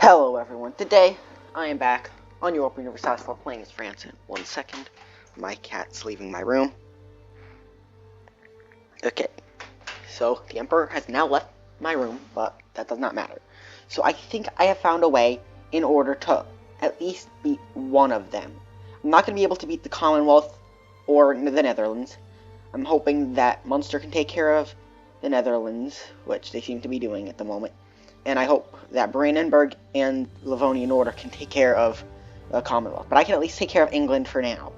Hello everyone, today I am back on Europa Universalis for playing as France. In 1 second, my cat's leaving my room. Okay, so the Emperor has now left my room, but that does not matter. So I think I have found a way in order to at least beat one of them. I'm not going to be able to beat the Commonwealth or the Netherlands. I'm hoping that Munster can take care of the Netherlands, which they seem to be doing at the moment. And I hope that Brandenburg and Livonian Order can take care of the Commonwealth. But I can at least take care of England for now.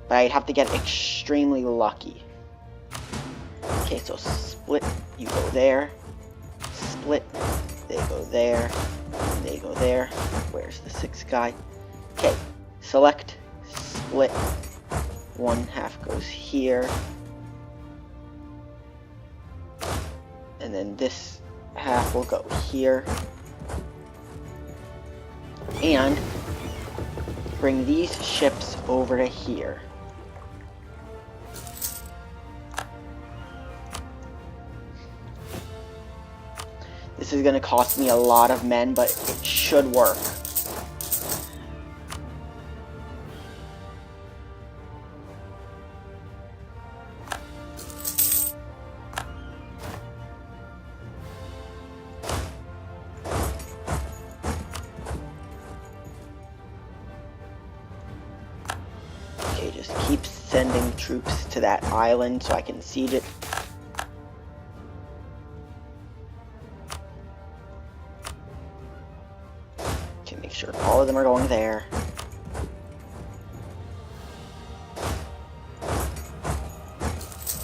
But I'd have to get extremely lucky. Okay, so split, you go there. Split, they go there. And they go there. Where's the sixth guy? Okay, select, split. 1/2 goes here. And then this half will go here, and bring these ships over to here. This is going to cost me a lot of men, but it should work. Just keep sending troops to that island so I can siege it. Okay, make sure all of them are going there.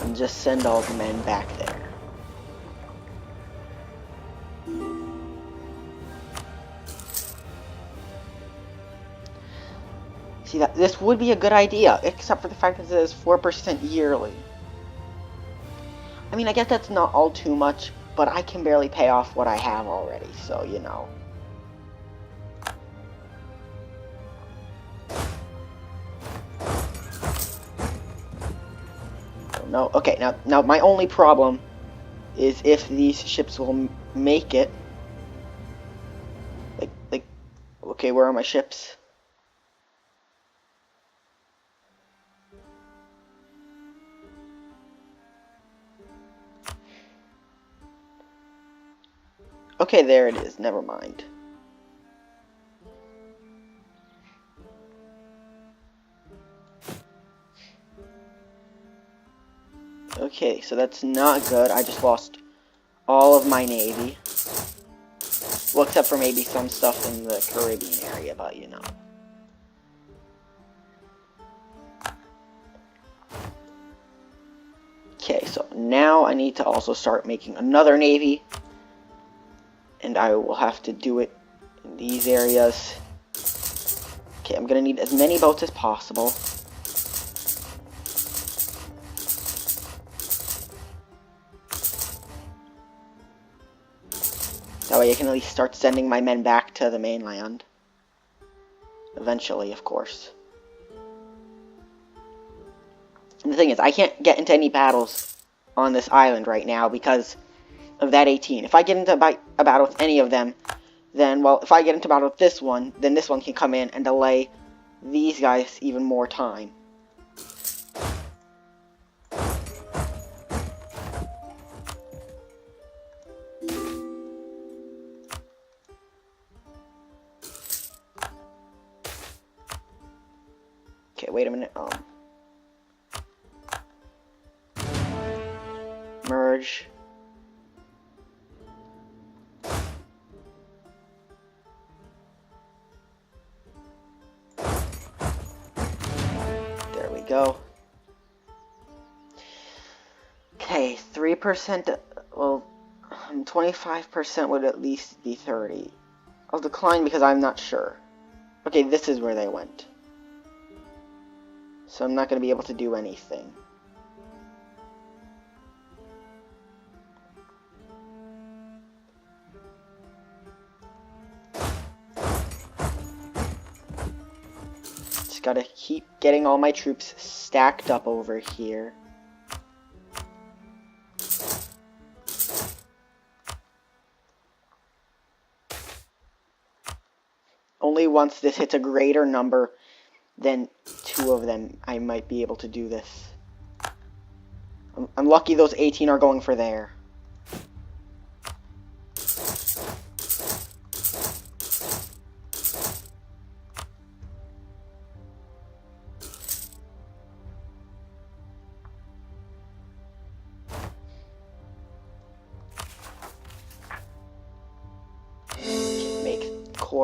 And just send all the men back there. See, that this would be a good idea, except for the fact that it says 4% yearly. I mean, I guess that's not all too much, but I can barely pay off what I have already, so, you know. Oh, no, okay, now my only problem is if these ships will make it. Okay, where are my ships? Okay, there it is. Never mind. Okay, so that's not good. I just lost all of my navy. Well, except for maybe some stuff in the Caribbean area, but you know. Okay, so now I need to also start making another navy. And I will have to do it in these areas. Okay, I'm gonna need as many boats as possible. That way I can at least start sending my men back to the mainland. Eventually, of course. And the thing is, I can't get into any battles on this island right now because of that 18. If I get into a battle with any of them, then, well, if I get into battle with this one, then this one can come in and delay these guys even more time. Okay, wait a minute. Merge. Go. Okay, 3%, well, 25% would at least be 30. I'll decline because I'm not sure. Okay, this is where they went. So I'm not going to be able to do anything. Gotta keep getting all my troops stacked up over here. Only once this hits a greater number than 2 of them, I might be able to do this. I'm lucky those 18 are going for there.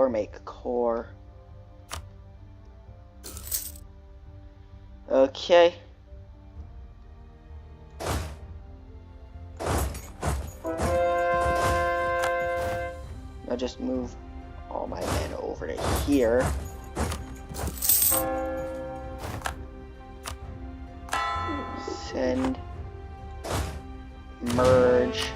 Make core. Okay. Now just move all my men over to here. Send. Merge.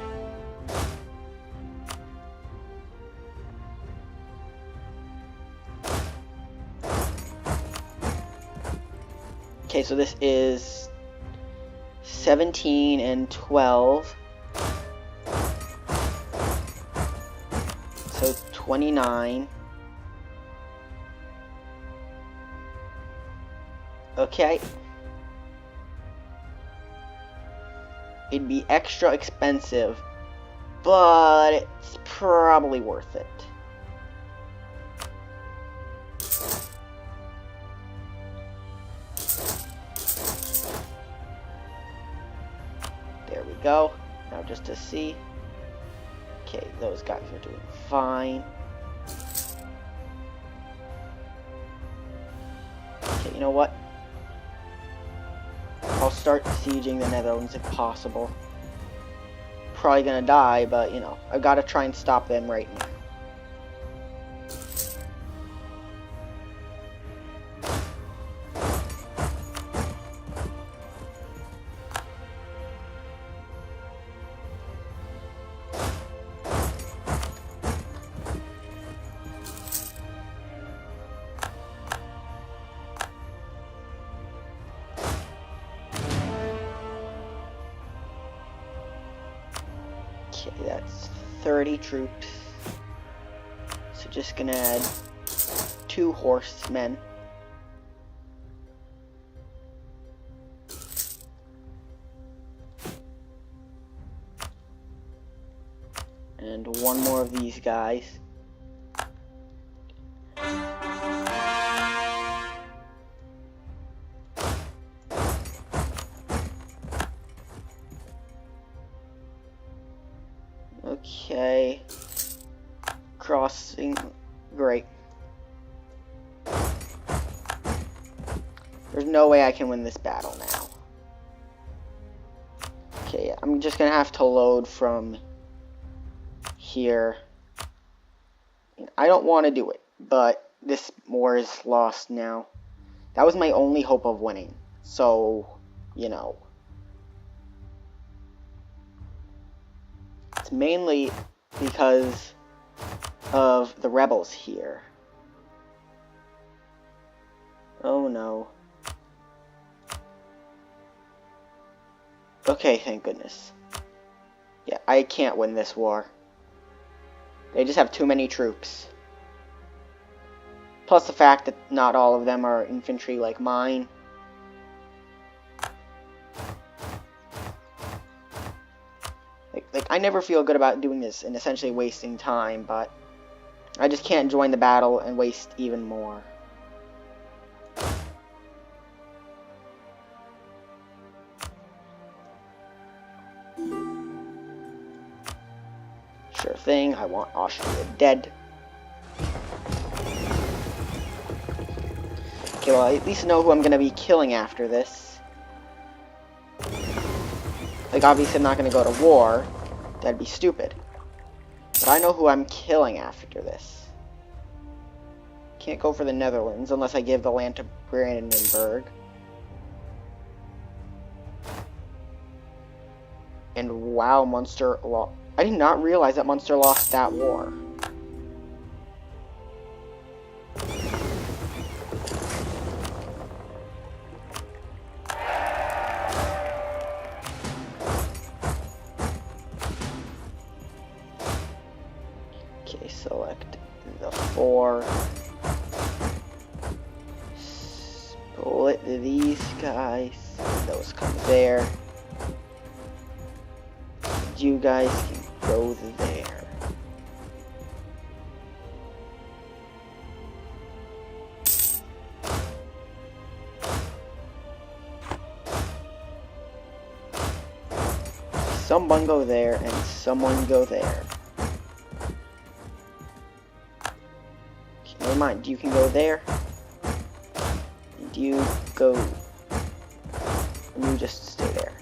Okay, so this is 17 and 12. So 29. Okay. It'd be extra expensive, but it's probably worth it. There we go. Now just to see. Okay, those guys are doing fine. Okay, you know what? I'll start sieging the Netherlands if possible. Probably gonna die, but you know, I've got to try and stop them right now. Okay, that's 30 troops. So just gonna add 2 horsemen. And 1 more of these guys. Okay. Crossing. Great. There's no way I can win this battle now. Okay, I'm just gonna have to load from here. I don't want to do it, but this war is lost now. That was my only hope of winning. So, you know. It's mainly because of the rebels here. Oh no. Okay, thank goodness. Yeah, I can't win this war. They just have too many troops. Plus the fact that not all of them are infantry like mine. Like, I never feel good about doing this and essentially wasting time, but I just can't join the battle and waste even more. Sure thing, I want Austria dead. Okay, well, I at least know who I'm going to be killing after this. Like, obviously I'm not going to go to war. That'd be stupid. But I know who I'm killing after this. Can't go for the Netherlands unless I give the land to Brandenburg. And wow, Munster lost. I did not realize that Munster lost that war. Okay, select the 4. split these guys. Those come there. You guys can go there. Someone go there and someone go there. Okay, never mind, you can go there. And you go. And you just stay there.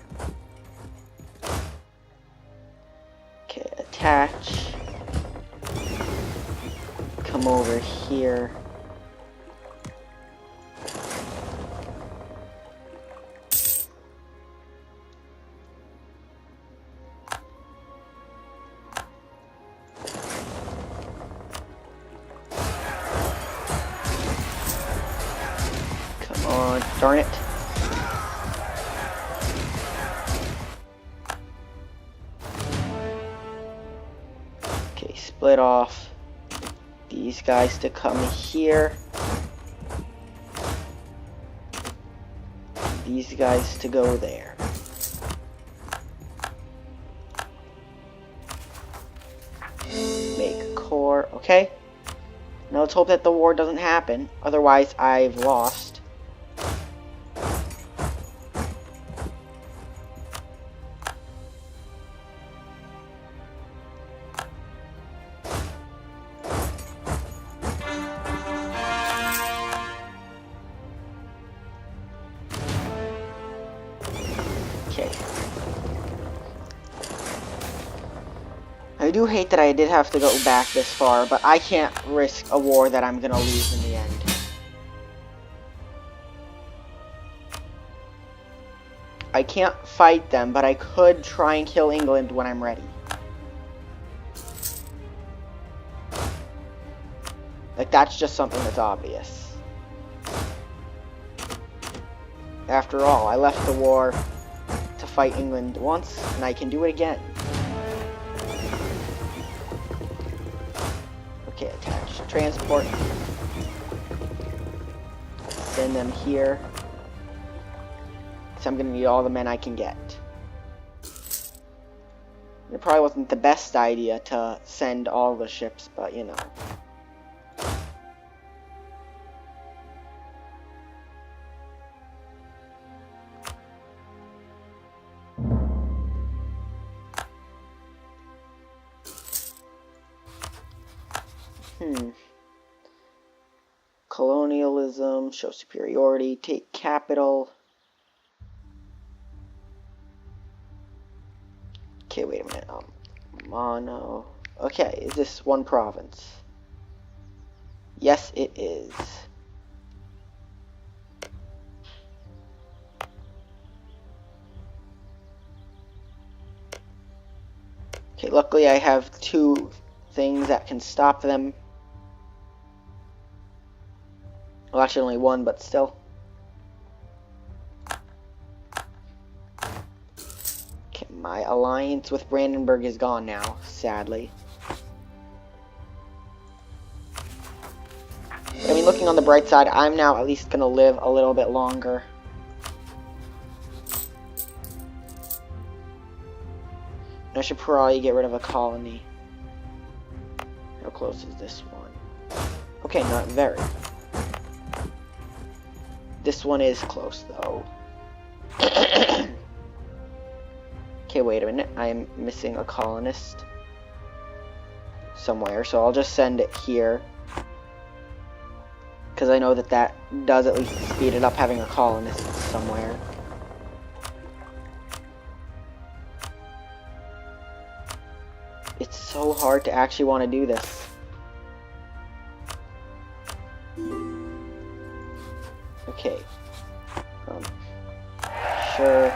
Okay, attach. Come over here. Darn it. Okay, split off these guys to come here. These guys to go there. Make core, okay. Now let's hope that the war doesn't happen, otherwise I've lost. I do hate that I did have to go back this far, but I can't risk a war that I'm gonna lose in the end. I can't fight them, but I could try and kill England when I'm ready. Like, that's just something that's obvious. After all, I left the war to fight England once, and I can do it again. Okay, attach transport. Send them here. So I'm gonna need all the men I can get. It probably wasn't the best idea to send all the ships, but you know. Colonialism, show superiority, take capital. Okay, wait a minute. Mono. Okay, is this one province? Yes, it is. Okay, luckily I have two things that can stop them. Well, actually only one, but still. Okay, my alliance with Brandenburg is gone now, sadly. I mean, looking on the bright side, I'm now at least gonna live a little bit longer. I should probably get rid of a colony. How close is this one? Okay, not very. This one is close, though. Okay, wait a minute. I'm missing a colonist somewhere, so I'll just send it here. Because I know that that does at least speed it up having a colonist somewhere. It's so hard to actually want to do this. Okay. Sure.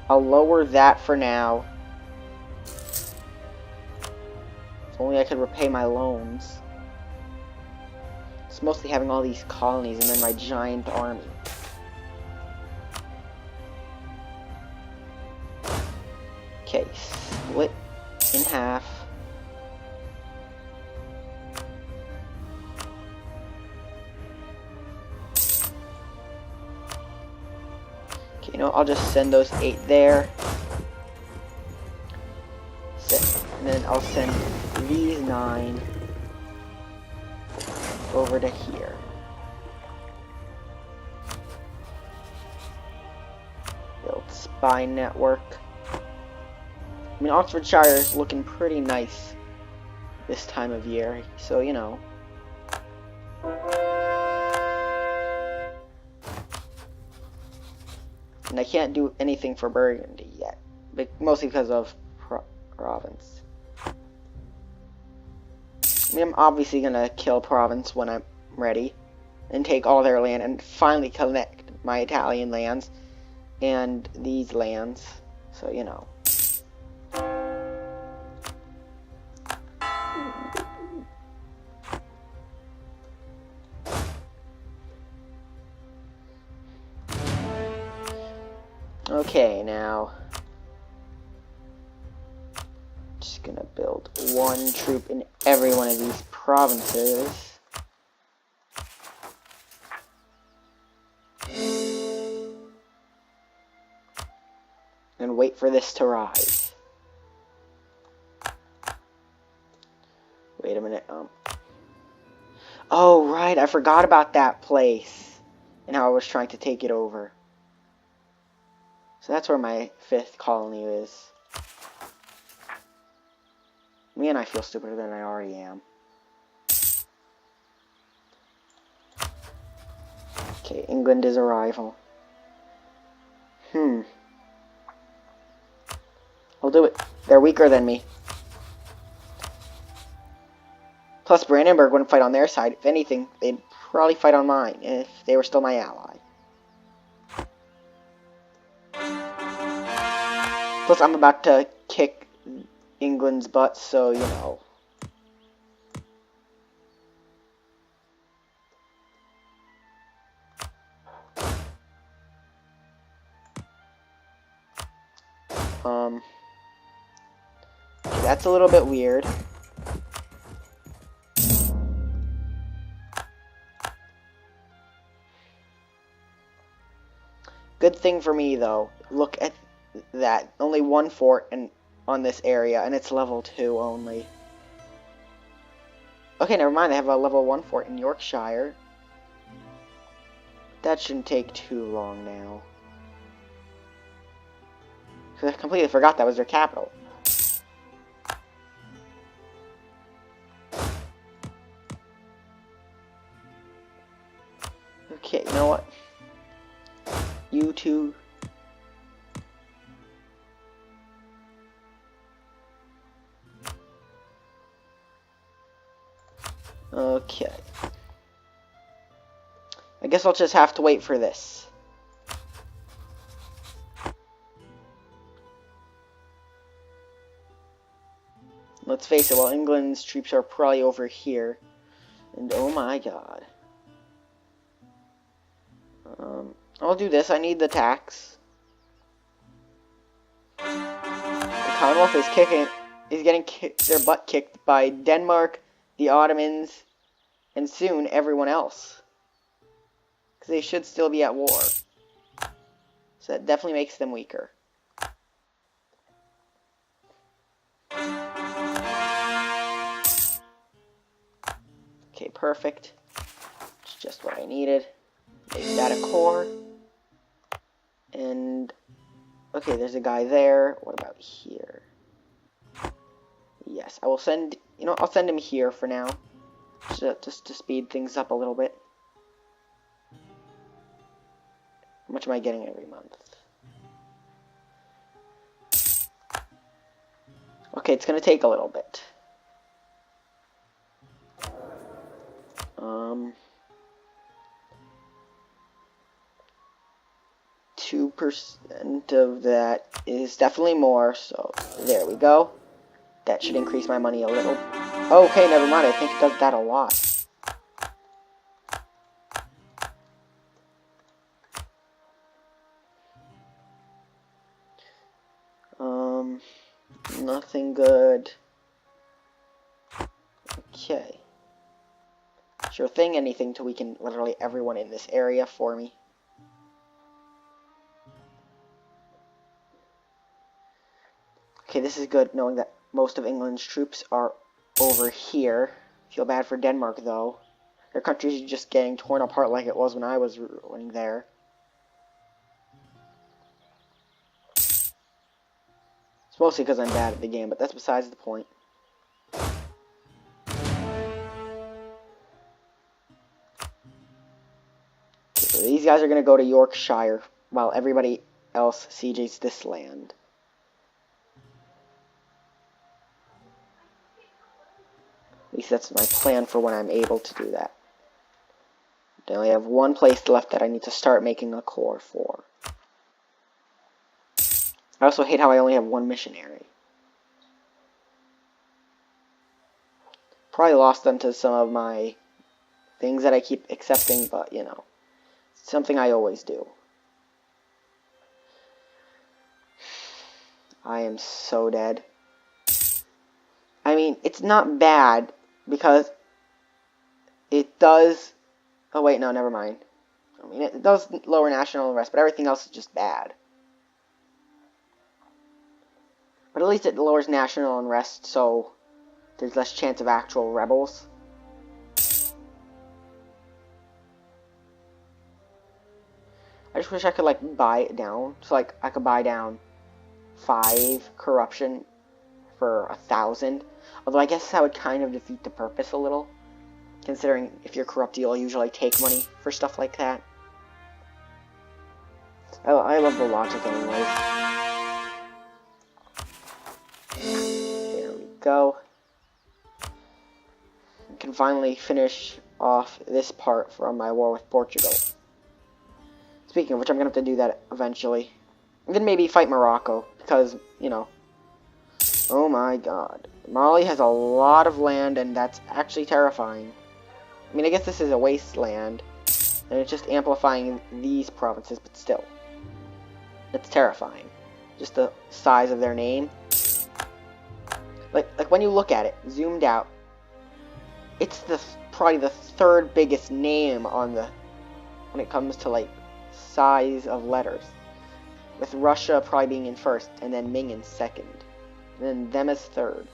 I'll lower that for now. If only I could repay my loans. It's mostly having all these colonies and then my giant army. Okay, split in half. I'll just send those 8 there. And then I'll send these 9 over to here. Build spy network. I mean, Oxfordshire is looking pretty nice this time of year, so And I can't do anything for Burgundy yet, but mostly because of Provence. I mean, I'm obviously gonna kill Provence when I'm ready, and take all their land, and finally connect my Italian lands and these lands, so Okay, now just gonna build 1 troop in every one of these provinces. And wait for this to rise. Wait a minute. Oh, right, I forgot about that place and how I was trying to take it over. So that's where my 5th colony is. Man, I feel stupider than I already am. Okay, England is a rival. I'll do it. They're weaker than me. Plus, Brandenburg wouldn't fight on their side. If anything, they'd probably fight on mine if they were still my ally. Plus, I'm about to kick England's butt, so that's a little bit weird. Good thing for me, though. Look at that. Only 1 fort on this area, and it's level 2 only. Okay, never mind. I have a level 1 fort in Yorkshire. That shouldn't take too long now. Because I completely forgot that was their capital. Okay, you know what? You two. Okay. I guess I'll just have to wait for this. Let's face it, well, England's troops are probably over here. And oh my god. I'll do this. I need the tax. The Commonwealth is getting their butt kicked by Denmark, the Ottomans, and soon everyone else. Because they should still be at war. So that definitely makes them weaker. Okay, perfect. It's just what I needed. Make that a core. And okay, there's a guy there. What about here? Yes, I will send, I'll send him here for now. Just to speed things up a little bit. How much am I getting every month? Okay, it's gonna take a little bit. 2% of that is definitely more, so there we go. That should increase my money a little. Okay, never mind, I think it does that a lot. Nothing good. Okay. Sure thing, anything to weaken literally everyone in this area for me. Okay, this is good, knowing that most of England's troops are over here. Feel bad for Denmark, though. Their country's just getting torn apart like it was when I was ruling there. It's mostly because I'm bad at the game, but that's besides the point. So these guys are going to go to Yorkshire, while everybody else sieges this land. At least that's my plan for when I'm able to do that. I only have one place left that I need to start making a core for. I also hate how I only have one missionary. Probably lost them to some of my things that I keep accepting, but, you know, it's something I always do. I am so dead. I mean, it's not bad, because it does... Oh, wait, no, never mind. I mean, it does lower national unrest, but everything else is just bad. But at least it lowers national unrest, so there's less chance of actual rebels. I just wish I could, like, buy it down. So, like, I could buy down 5 corruption for 1,000. Although I guess that would kind of defeat the purpose a little. Considering if you're corrupt, you'll usually take money for stuff like that. I love the logic anyways. There we go. I can finally finish off this part from my war with Portugal. Speaking of which, I'm going to have to do that eventually. And then maybe fight Morocco, because, you know. Oh my god. Mali has a lot of land, and that's actually terrifying. I mean, I guess this is a wasteland, and it's just amplifying these provinces, but still. It's terrifying. Just the size of their name. Like when you look at it, zoomed out, it's probably the 3rd biggest name on when it comes to, like, size of letters. With Russia probably being in 1st, and then Ming in 2nd. And then them as 3rd.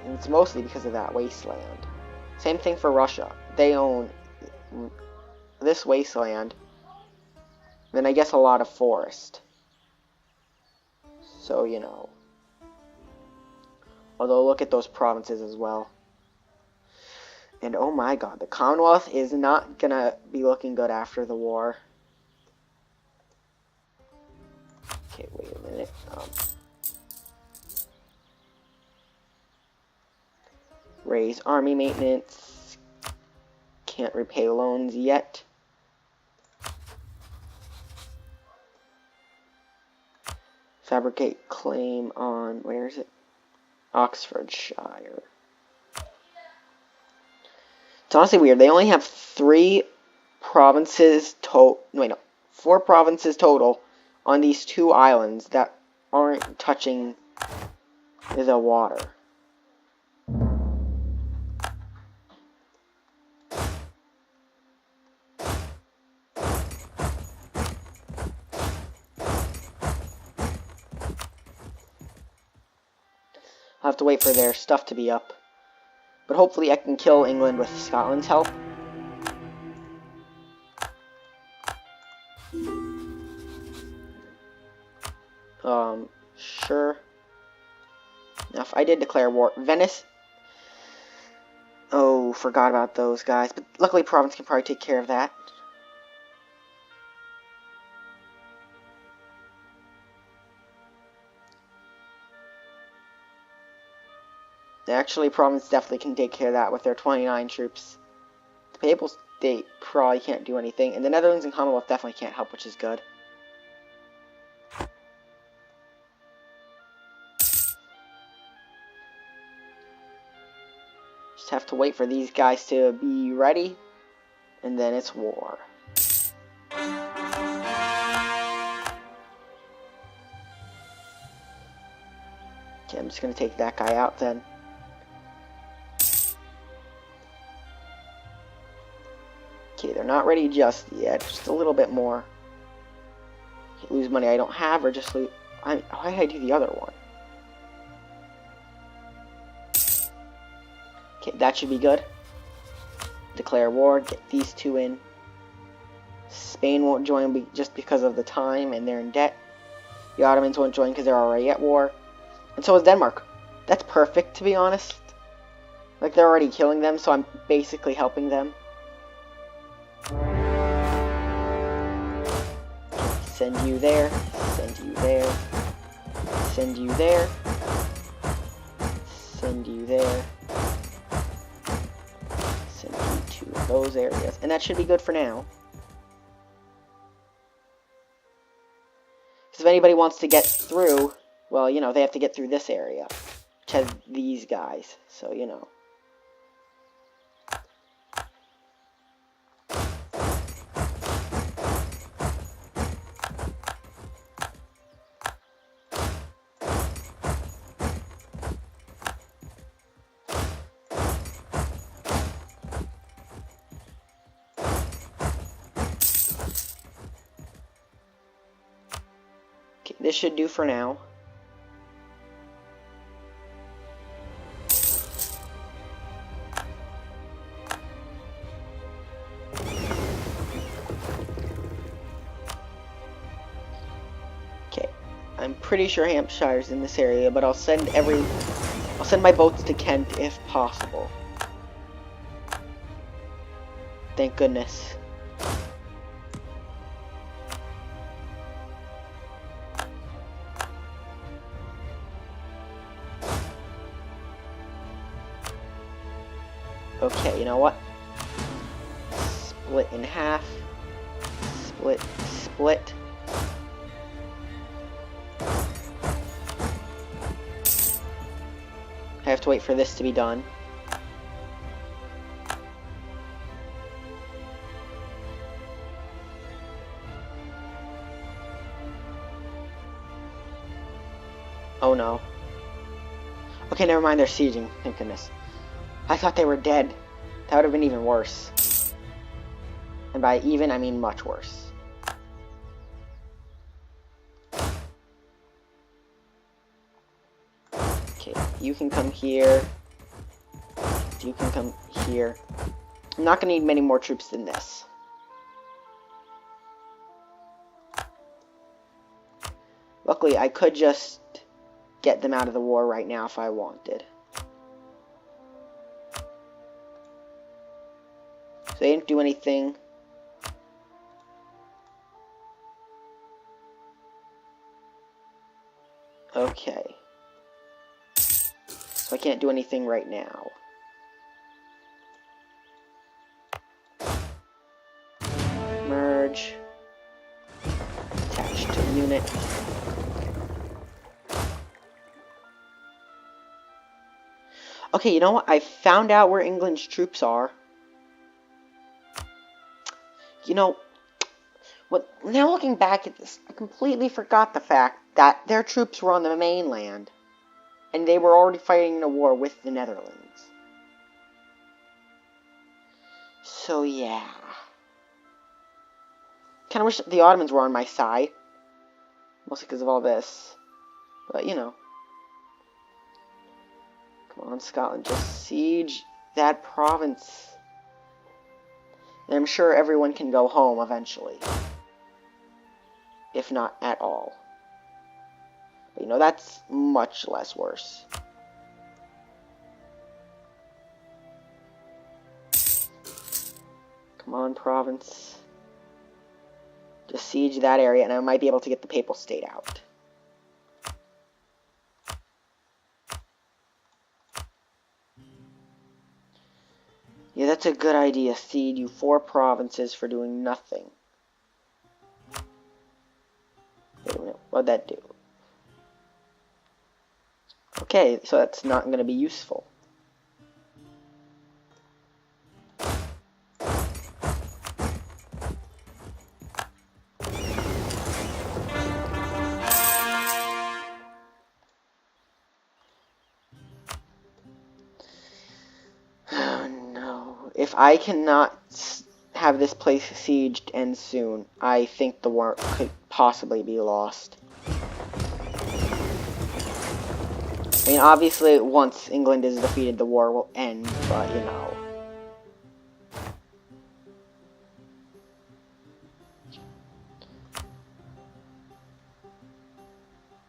And it's mostly because of that wasteland. Same thing for Russia. They own this wasteland. Then I guess a lot of forest. So, you know. Although, look at those provinces as well. And oh my god, the Commonwealth is not gonna be looking good after the war. Okay, wait a minute. Raise army maintenance. Can't repay loans yet. Fabricate claim on, where is it? Oxfordshire. It's honestly weird. They only have 4 provinces total on these 2 islands that aren't touching the water. I'll have to wait for their stuff to be up. But hopefully I can kill England with Scotland's help. Sure. Now, if I did declare war, Venice... Oh, forgot about those guys. But luckily Provence can probably take care of that. Actually, Provence definitely can take care of that with their 29 troops. The Papal State probably can't do anything. And the Netherlands and Commonwealth definitely can't help, which is good. Just have to wait for these guys to be ready. And then it's war. Okay, I'm just going to take that guy out then. Okay, they're not ready just yet. Just a little bit more. Lose money I don't have, or just lose... Why did I do the other one? Okay, that should be good. Declare war, get these two in. Spain won't join just because of the time and they're in debt. The Ottomans won't join because they're already at war. And so is Denmark. That's perfect, to be honest. Like, they're already killing them, so I'm basically helping them. Send you there. Send you there. Send you there. Send you there. Send you to those areas. And that should be good for now. Because if anybody wants to get through, well, you know, they have to get through this area, which has these guys. So, you know. Okay, this should do for now. I'm pretty sure Hampshire's in this area, but I'll send my boats to Kent if possible. Thank goodness. Okay, you know what? Split in half. Split, split. I have to wait for this to be done. Oh no. Okay, never mind, they're sieging. Thank goodness. I thought they were dead. That would have been even worse. And by even, I mean much worse. You can come here. You can come here. I'm not going to need many more troops than this. Luckily, I could just get them out of the war right now if I wanted. So they didn't do anything. Okay. So I can't do anything right now. Merge. Attach to unit. Okay, you know what? I found out where England's troops are. You know, now looking back at this, I completely forgot the fact that their troops were on the mainland. And they were already fighting a war with the Netherlands. So, yeah. Kind of wish the Ottomans were on my side. Mostly because of all this. But, you know. Come on, Scotland. Just siege that province. And I'm sure everyone can go home eventually. If not at all. But, you know, that's much less worse. Come on, province. Just siege that area, and I might be able to get the Papal State out. Yeah, that's a good idea. Cede you 4 provinces for doing nothing. Wait a minute, what'd that do? Okay, so that's not going to be useful. Oh no. If I cannot have this place sieged end soon, I think the war could possibly be lost. I mean, obviously, once England is defeated, the war will end, but, you know.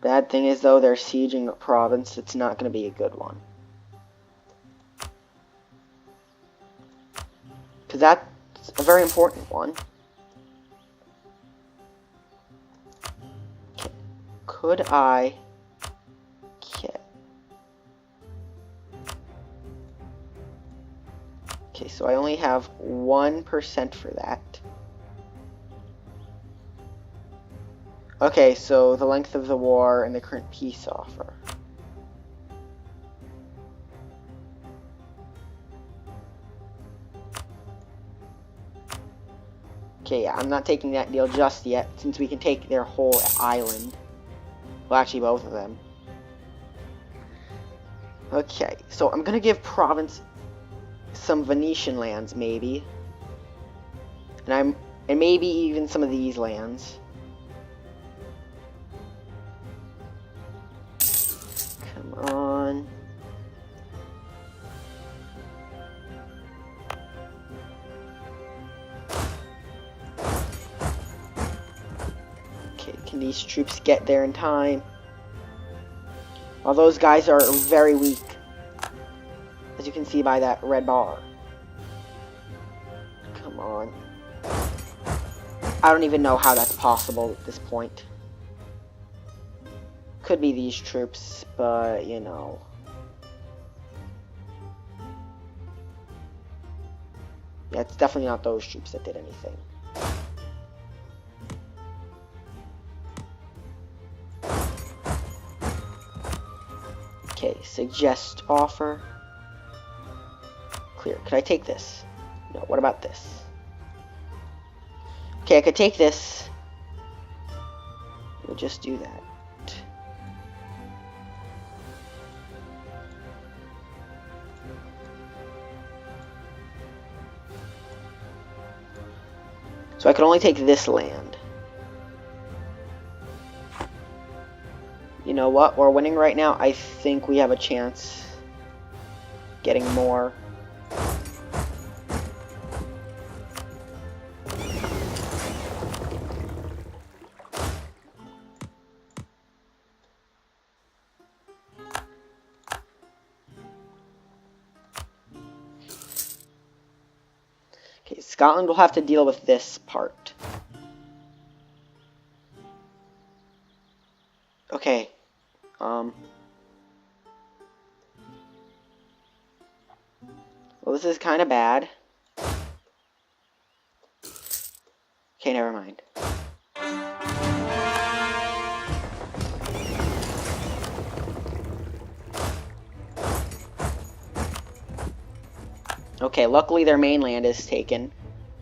Bad thing is, though, they're sieging a province. It's not going to be a good one. Because that's a very important one. Okay. Could I... Okay, so I only have 1% for that. Okay, so the length of the war and the current peace offer. Okay, yeah, I'm not taking that deal just yet, since we can take their whole island. Well, actually, both of them. Okay, so I'm gonna give Provence some Venetian lands, maybe. And maybe even some of these lands. Come on. Okay, can these troops get there in time? Well, those guys are very weak, as you can see by that red bar. Come on. I don't even know how that's possible at this point. Could be these troops, but, you know. Yeah, it's definitely not those troops that did anything. Okay, suggest offer. Clear. Could I take this? No, what about this? Okay, I could take this. We'll just do that. So I can only take this land. You know what? We're winning right now. I think we have a chance getting more. Okay, Scotland will have to deal with this part. Okay. Well, this is kind of bad. Okay, never mind. Okay, luckily their mainland is taken,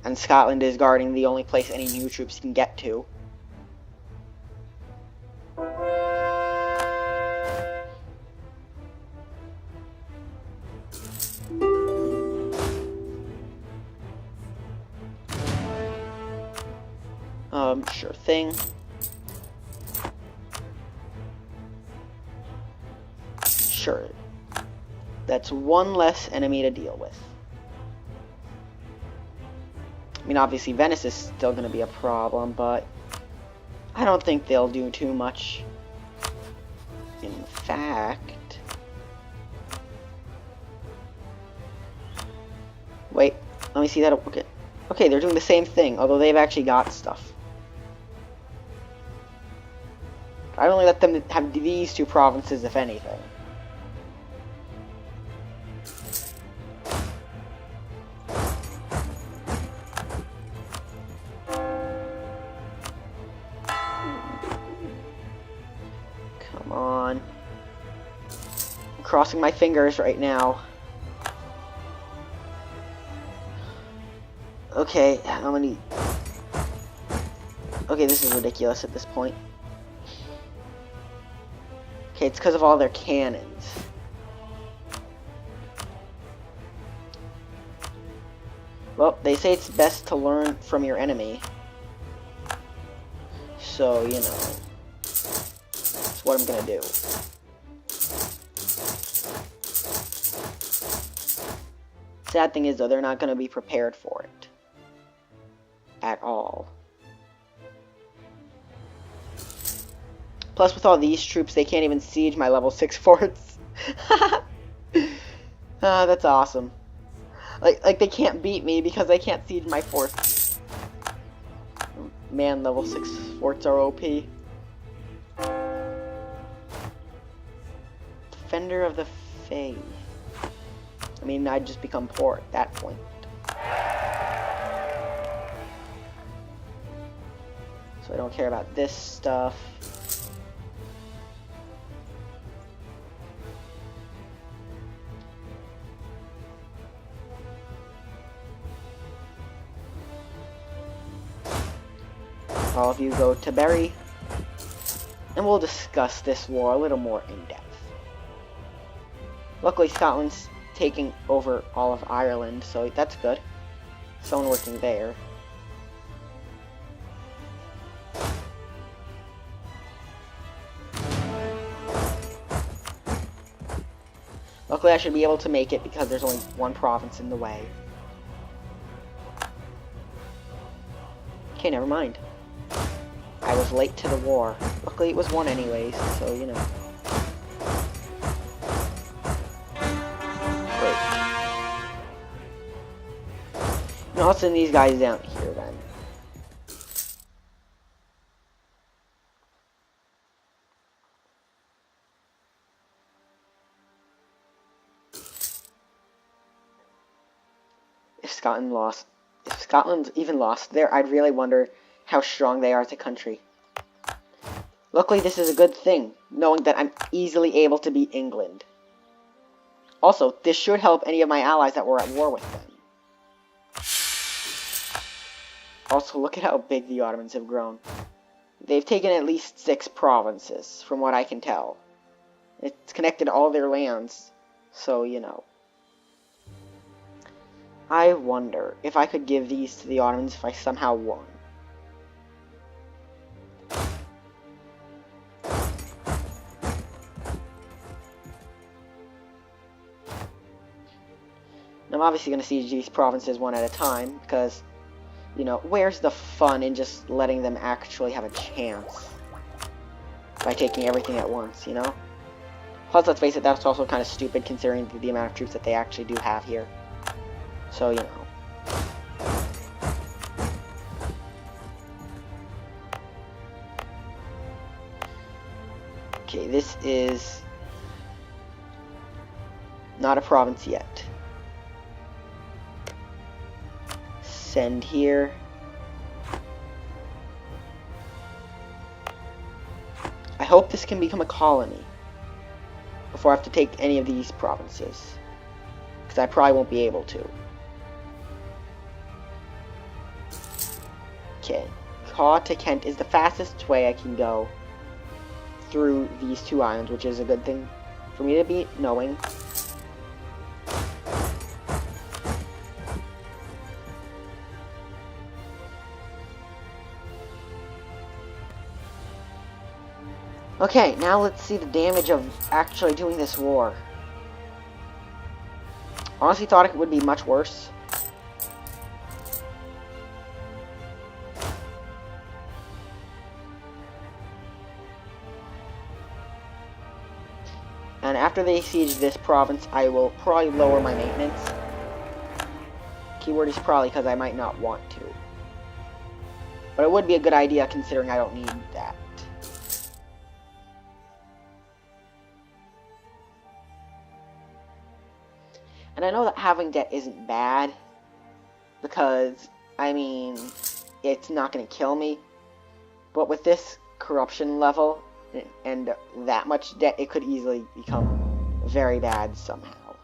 and Scotland is guarding the only place any new troops can get to. Sure thing. Sure. That's one less enemy to deal with. I mean, obviously Venice is still going to be a problem, but I don't think they'll do too much. In fact... Wait, let me see that. Okay. Okay, they're doing the same thing, although they've actually got stuff. I'd only let them have these two provinces, if anything. Come on. I'm crossing my fingers right now. Okay, how many... Okay, this is ridiculous at this point. Okay, it's because of all their cannons. Well, they say it's best to learn from your enemy. So, you know, that's what I'm gonna do. sad thing is, though, they're not going to be prepared for it. At all. Plus, with all these troops, they can't even siege my level 6 forts. That's awesome. Like they can't beat me because they can't siege my forts. Man, level 6 forts are OP. Defender of the Faith. I mean, I'd just become poor at that point. So I don't care about this stuff. All of you go to Berry, and we'll discuss this war a little more in depth. Luckily, Scotland's taking over all of Ireland, so that's good. Someone working there. Luckily, I should be able to make it because there's only one province in the way. Okay, never mind. I was late to the war. Luckily, it was won anyways, so, you know. Great. And I'll send these guys down here, then. If Scotland's even lost there, I'd really wonder how strong they are as a country. Luckily, this is a good thing, knowing that I'm easily able to beat England. Also, this should help any of my allies that were at war with them. Also, look at how big the Ottomans have grown. They've taken at least 6 provinces, from what I can tell. It's connected all their lands, so, you know. I wonder if I could give these to the Ottomans if I somehow won. I'm obviously going to siege these provinces one at a time, because, you know, where's the fun in just letting them actually have a chance by taking everything at once, you know? Plus, let's face it, that's also kind of stupid considering the amount of troops that they actually do have here. So, you know. Okay, this is not a province yet. Send here. I hope this can become a colony before I have to take any of these provinces, because I probably won't be able to. Okay, Caw to Kent is the fastest way I can go through these 2 islands, which is a good thing for me to be knowing. Okay, now let's see the damage of actually doing this war. Honestly thought it would be much worse. And after they siege this province, I will probably lower my maintenance. Keyword is probably because I might not want to. But it would be a good idea considering I don't need that. And I know that having debt isn't bad, because, I mean, it's not going to kill me. But with this corruption level and that much debt, it could easily become very bad somehow.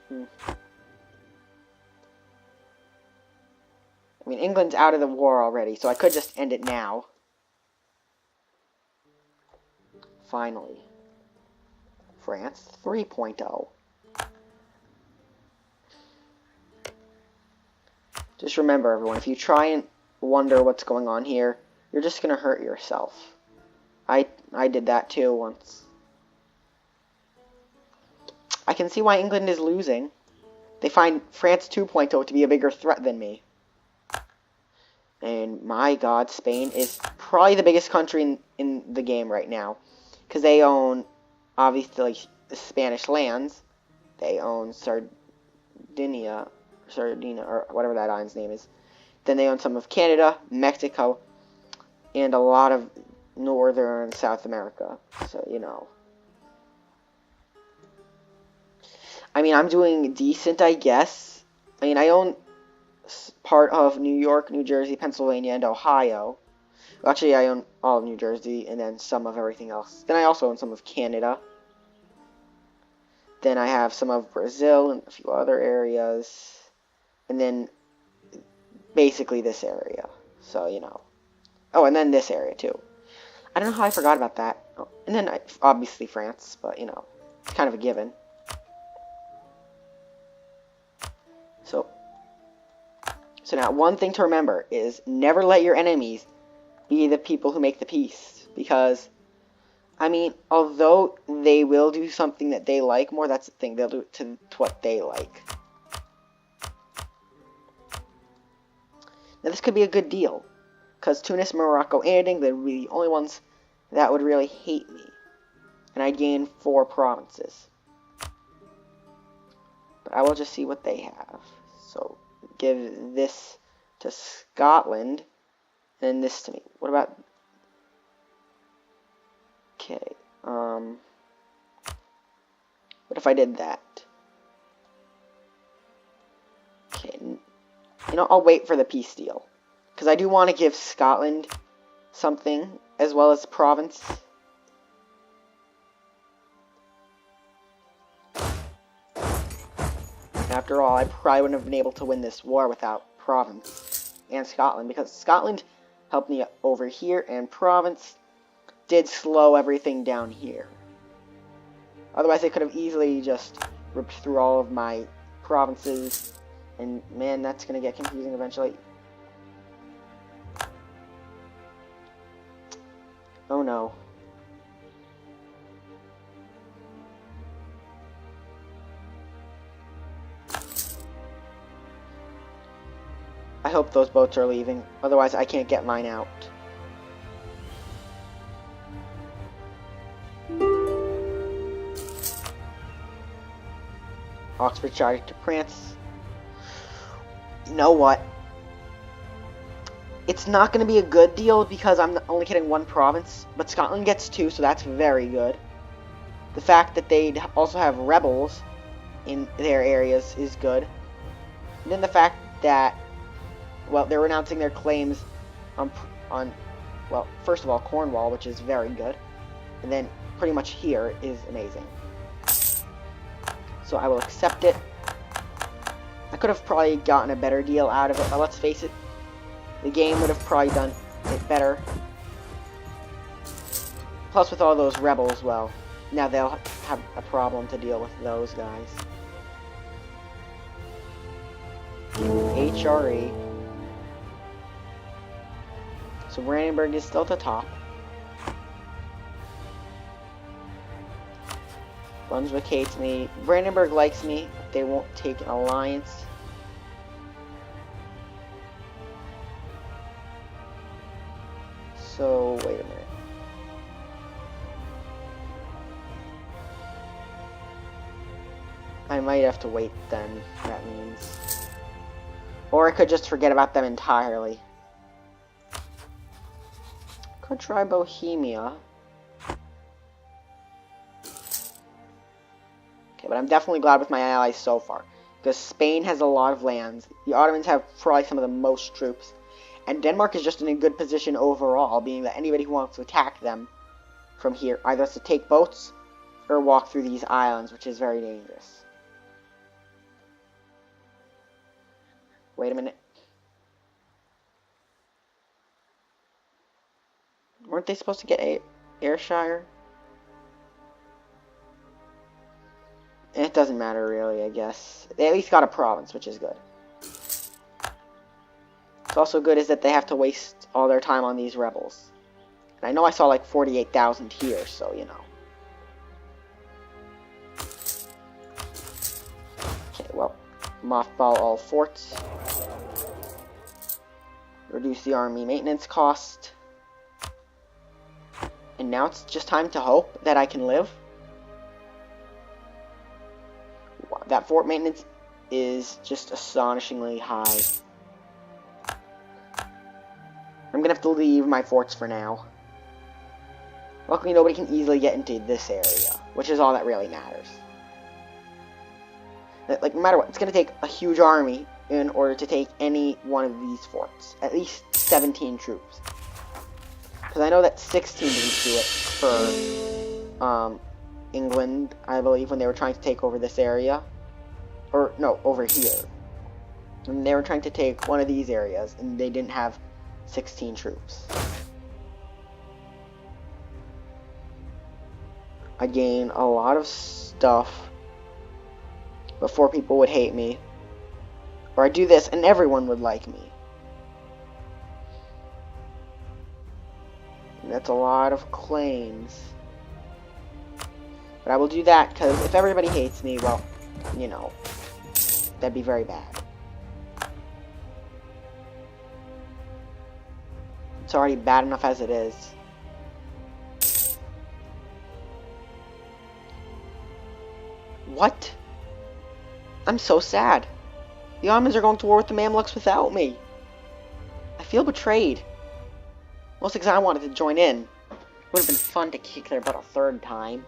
I mean, England's out of the war already, so I could just end it now. Finally. France 3.0. Just remember, everyone, if you try and wonder what's going on here, you're just going to hurt yourself. I did that too once. I can see why England is losing. They find France 2.0 to be a bigger threat than me. And my god, Spain is probably the biggest country in the game right now. Because they own, obviously, like, the Spanish lands. They own Sardinia, or whatever that island's name is. Then they own some of Canada, Mexico, and a lot of Northern and South America. So, you know. I mean, I'm doing decent, I guess. I mean, I own part of New York, New Jersey, Pennsylvania, and Ohio. Well, actually, I own all of New Jersey, and then some of everything else. Then I also own some of Canada. Then I have some of Brazil and a few other areas. And then basically this area. So, you know. Oh, and then this area, too. I don't know how I forgot about that. Oh, and then, obviously, France. But, you know, it's kind of a given. So now, one thing to remember is never let your enemies be the people who make the peace. Because, I mean, although they will do something that they like more, that's the thing. They'll do it to what they like. Now, this could be a good deal. Because Tunis, Morocco, and England would be the only ones that would really hate me. And I'd gain 4 provinces. But I will just see what they have. So, give this to Scotland, and this to me. What about... Okay, what if I did that? Okay, you know, I'll wait for the peace deal. Because I do want to give Scotland something, as well as province. After all, I probably wouldn't have been able to win this war without province and Scotland, because Scotland helped me over here, and province did slow everything down here. Otherwise, I could have easily just ripped through all of my provinces, and man, that's going to get confusing eventually. Oh no. I hope those boats are leaving, otherwise I can't get mine out. Oxford charged to France. You know what? It's not going to be a good deal because I'm only getting 1 province, but Scotland gets 2, so that's very good. The fact that they also have rebels in their areas is good. And then the fact that, well, they're renouncing their claims on, well, first of all, Cornwall, which is very good. And then pretty much here is amazing. So I will accept it. I could have probably gotten a better deal out of it, but let's face it, the game would have probably done it better. Plus, with all those rebels, well, now they'll have a problem to deal with those guys. HRE. So Brandenburg is still at the top. Brunswick hates me. Brandenburg likes me. They won't take an alliance. So, wait a minute. I might have to wait then, that means. Or I could just forget about them entirely. Could try Bohemia. Okay, but I'm definitely glad with my allies so far. Because Spain has a lot of lands. The Ottomans have probably some of the most troops. And Denmark is just in a good position overall, being that anybody who wants to attack them from here either has to take boats or walk through these islands, which is very dangerous. Wait a minute. Weren't they supposed to get Ayrshire? It doesn't matter really, I guess. They at least got a province, which is good. What's also good is that they have to waste all their time on these rebels. And I know I saw like 48,000 here, so you know. mothball all forts. Reduce the army maintenance cost. And now it's just time to hope that I can live. That fort maintenance is just astonishingly high. I'm gonna have to leave my forts for now. Luckily, nobody can easily get into this area, which is all that really matters. Like, no matter what, it's gonna take a huge army in order to take any one of these forts. At least 17 troops. Because I know that 16 didn't do it for England, I believe, when they were trying to take over this area. Or, no, over here. And they were trying to take one of these areas, and they didn't have 16 troops. I gain a lot of stuff before people would hate me. Or I do this and everyone would like me. And that's a lot of claims. But I will do that because if everybody hates me, well, you know, that'd be very bad. It's already bad enough as it is. What? I'm so sad. The Ottomans are going to war with the Mamluks without me. I feel betrayed. Mostly because I wanted to join in. It would have been fun to kick their butt a third time.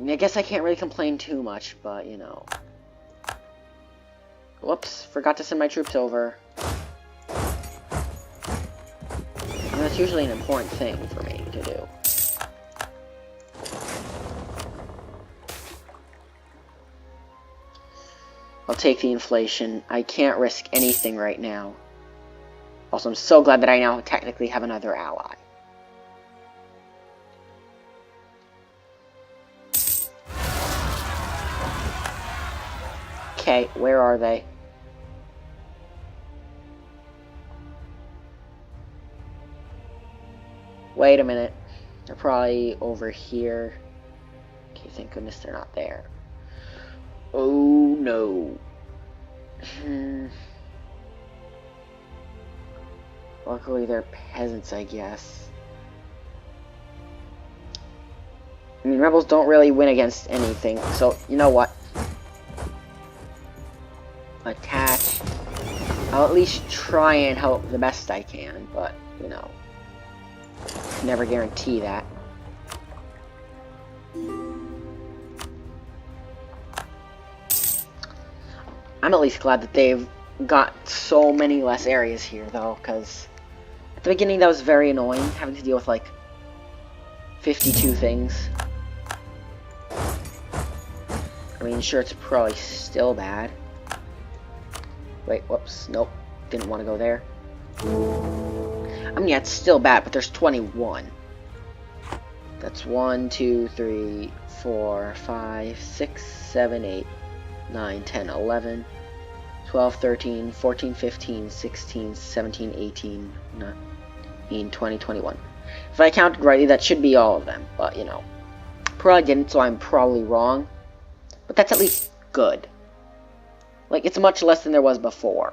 I guess I can't really complain too much, but, you know. Whoops, forgot to send my troops over. And that's usually an important thing for me to do. I'll take the inflation. I can't risk anything right now. Also, I'm so glad that I now technically have another ally. Okay, where are they? Wait a minute. They're probably over here. Okay, thank goodness they're not there. Oh no. Luckily they're peasants, I guess. I mean, rebels don't really win against anything, so you know what? Attach. I'll at least try and help the best I can, but, you know, never guarantee that. I'm at least glad that they've got so many less areas here, though, because at the beginning that was very annoying, having to deal with, like, 52 things. I mean, sure, it's probably still bad. Wait, whoops, nope, didn't want to go there. I mean, yeah, it's still bad, but there's 21. That's 1, 2, 3, 4, 5, 6, 7, 8, 9, 10, 11, 12, 13, 14, 15, 16, 17, 18, 19, 20, 21. If I counted rightly, that should be all of them, but, you know, probably didn't, so I'm probably wrong. But that's at least good. Like, it's much less than there was before.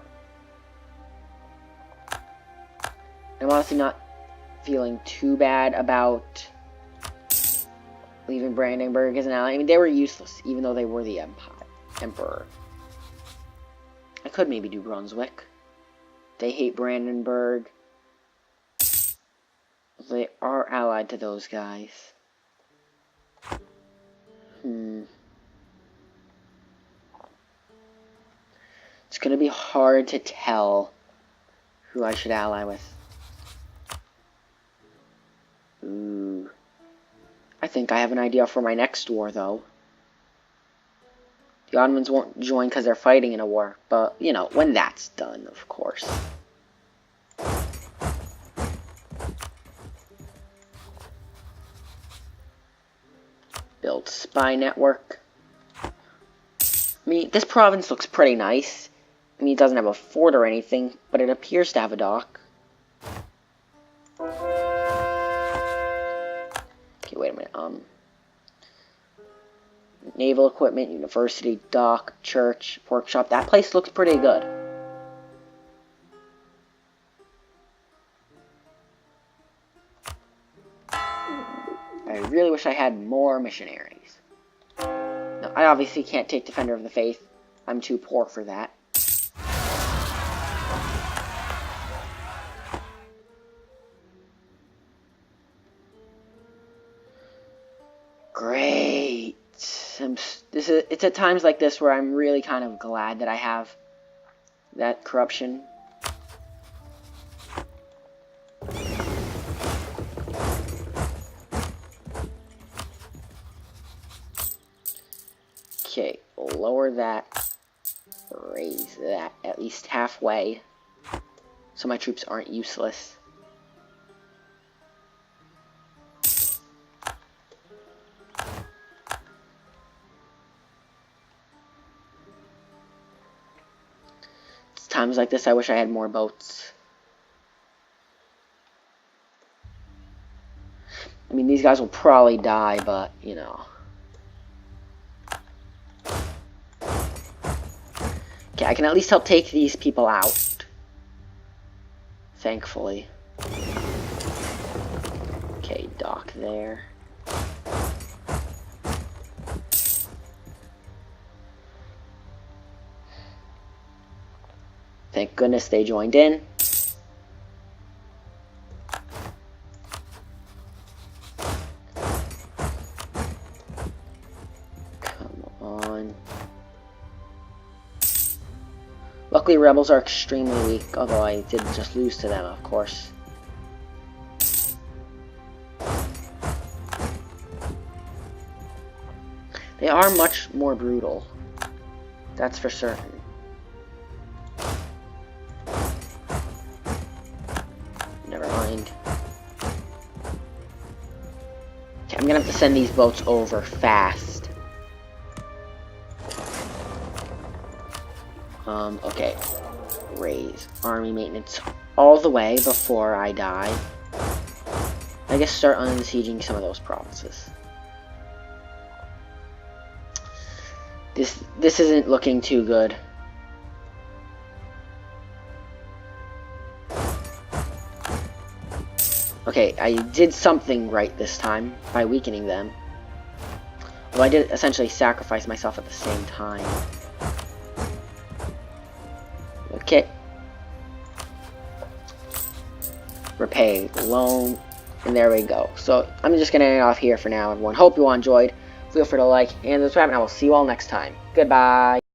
I'm honestly not feeling too bad about leaving Brandenburg as an ally. I mean, they were useless, even though they were the Emperor. I could maybe do Brunswick. They hate Brandenburg. They are allied to those guys. It's gonna be hard to tell who I should ally with. Ooh. I think I have an idea for my next war, though. The Ottomans won't join because they're fighting in a war, but, you know, when that's done, of course. Build spy network. I mean, this province looks pretty nice. I mean, it doesn't have a fort or anything, but it appears to have a dock. wait a minute. Naval equipment, university, dock, church, workshop. That place looks pretty good. I really wish I had more missionaries. No, I obviously can't take Defender of the Faith. I'm too poor for that. Great. It's at times like this where I'm really kind of glad that I have that corruption. Okay, lower that, raise that at least halfway, so my troops aren't useless. It's times like this I wish I had more boats. I mean, these guys will probably die, but, you know. Okay, I can at least help take these people out. Thankfully. Okay, dock there. Thank goodness they joined in. Come on. Luckily, rebels are extremely weak, although I did just lose to them, of course. They are much more brutal. That's for certain. Never mind. Okay, I'm gonna have to send these boats over fast. Okay. Raise army maintenance all the way before I die. I guess start unsieging some of those provinces. This isn't looking too good. Okay, I did something right this time by weakening them. Well, I did essentially sacrifice myself at the same time. Okay. Repay loan. And there we go. So, I'm just going to end it off here for now, everyone. Hope you all enjoyed. Feel free to like and subscribe, and I will see you all next time. Goodbye.